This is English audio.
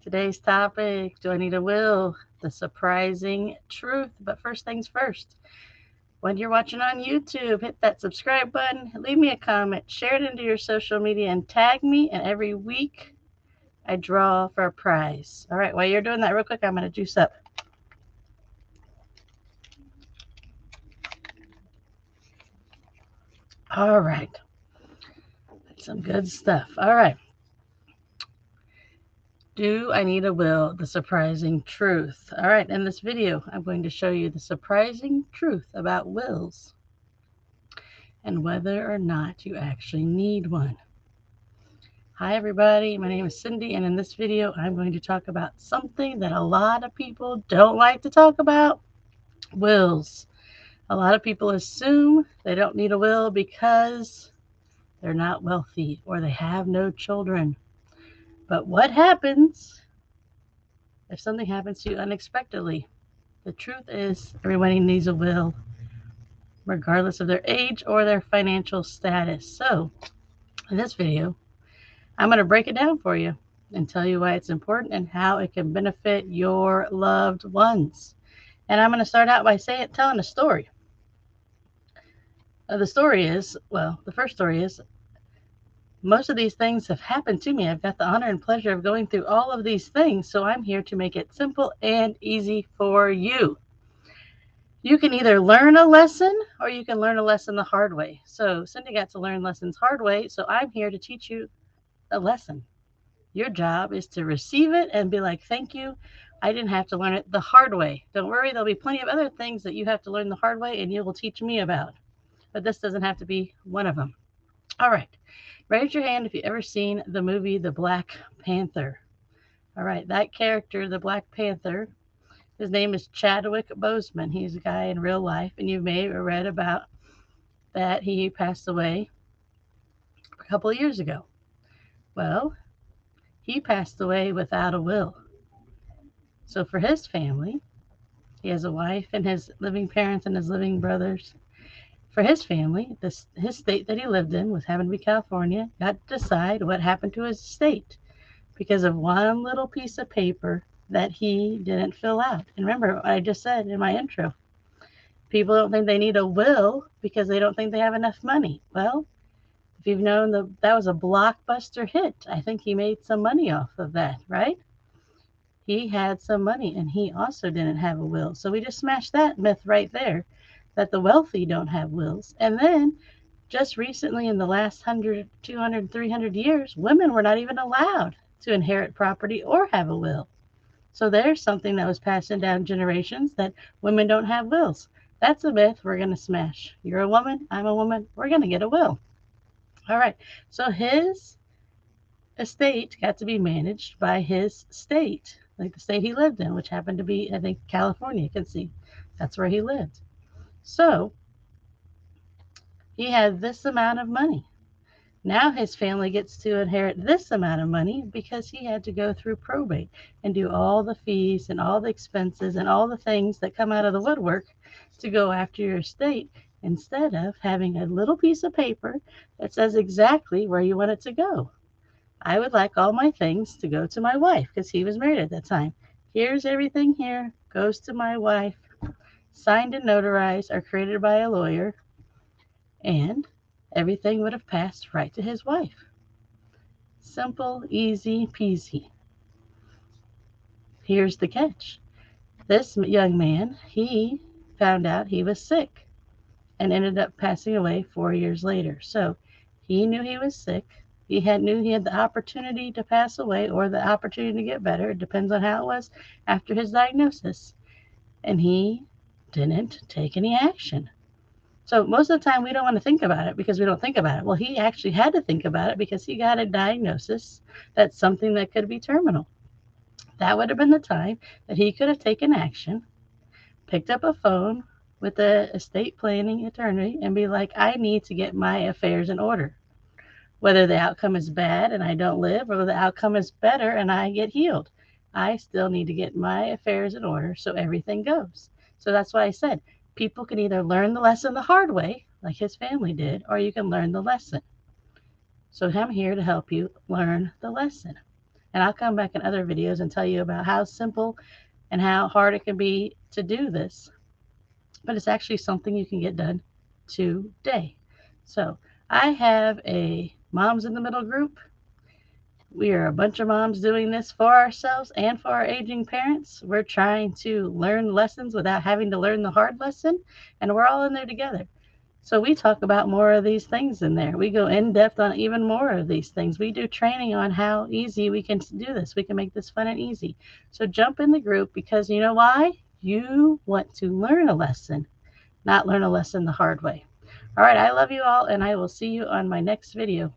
Today's topic, do I need a will? The surprising truth. But first things first, when you're watching on YouTube, hit that subscribe button, leave me a comment, share it into your social media, and tag me. And every week, I draw for a prize. All right, while you're doing that, real quick, I'm going to juice up. All right, that's some good stuff. All right. Do I need a will? The surprising truth. All right, in this video, I'm going to show you the surprising truth about wills and whether or not you actually need one. Hi everybody, my name is Cindy, and in this video I'm going to talk about something that a lot of people don't like to talk about: wills. A lot of people assume they don't need a will because they're not wealthy or they have no children. But what happens if something happens to you unexpectedly? The truth is, everybody needs a will, regardless of their age or their financial status. So, in this video, I'm going to break it down for you and tell you why it's important and how it can benefit your loved ones. And I'm going to start out by telling a story. The first story is, most of these things have happened to me. I've got the honor and pleasure of going through all of these things, so I'm here to make it simple and easy for you. You can either learn a lesson or you can learn a lesson the hard way. So Cindy got to learn lessons hard way, so I'm here to teach you a lesson. Your job is to receive it and be like, thank you. I didn't have to learn it the hard way. Don't worry, there'll be plenty of other things that you have to learn the hard way and you will teach me about. But this doesn't have to be one of them. All right. Raise your hand if you've ever seen the movie The Black Panther. All right. That character, the Black Panther, his name is Chadwick Boseman. He's a guy in real life, and you may have read about that he passed away a couple of years ago. Well, he passed away without a will. So for his family, he has a wife and his living parents and his living brothers. For his family, his state that he lived in was happened to be California, got to decide what happened to his state because of one little piece of paper that he didn't fill out. And remember what I just said in my intro. People don't think they need a will because they don't think they have enough money. Well, if you've known that was a blockbuster hit, I think he made some money off of that, right? He had some money and he also didn't have a will. So we just smashed that myth right there, that the wealthy don't have wills. And then just recently, in the last 100, 200, 300 years, women were not even allowed to inherit property or have a will. So there's something that was passing down generations, that women don't have wills. That's a myth we're going to smash. You're a woman, I'm a woman, we're going to get a will. All right. So his estate got to be managed by his state, like the state he lived in, which happened to be, I think, California. You can see that's where he lived. So he had this amount of money. Now his family gets to inherit this amount of money because he had to go through probate and do all the fees and all the expenses and all the things that come out of the woodwork to go after your estate, instead of having a little piece of paper that says exactly where you want it to go. I would like all my things to go to my wife because he was married at that time. Here's everything here, goes to my wife, signed and notarized or created by a lawyer, and everything would have passed right to his wife. Simple, easy peasy. Here's the catch. This young man, he found out he was sick and ended up passing away 4 years later. So he knew he was sick. Knew he had the opportunity to pass away or the opportunity to get better. It depends on how it was after his diagnosis. And he didn't take any action. So most of the time we don't want to think about it because we don't think about it. Well, he actually had to think about it because he got a diagnosis that's something that could be terminal. That would have been the time that he could have taken action, picked up a phone with the estate planning attorney and be like, I need to get my affairs in order. Whether the outcome is bad and I don't live, or the outcome is better and I get healed, I still need to get my affairs in order so everything goes. So that's why I said people can either learn the lesson the hard way, like his family did, or you can learn the lesson. So I'm here to help you learn the lesson. And I'll come back in other videos and tell you about how simple and how hard it can be to do this. But it's actually something you can get done today. So I have a Moms in the Middle group. We are a bunch of moms doing this for ourselves and for our aging parents. We're trying to learn lessons without having to learn the hard lesson, and we're all in there together. So we talk about more of these things in there. We go in depth on even more of these things. We do training on how easy we can do this. We can make this fun and easy. So jump in the group, because you know why? You want to learn a lesson, not learn a lesson the hard way. All right, I love you all, and I will see you on my next video.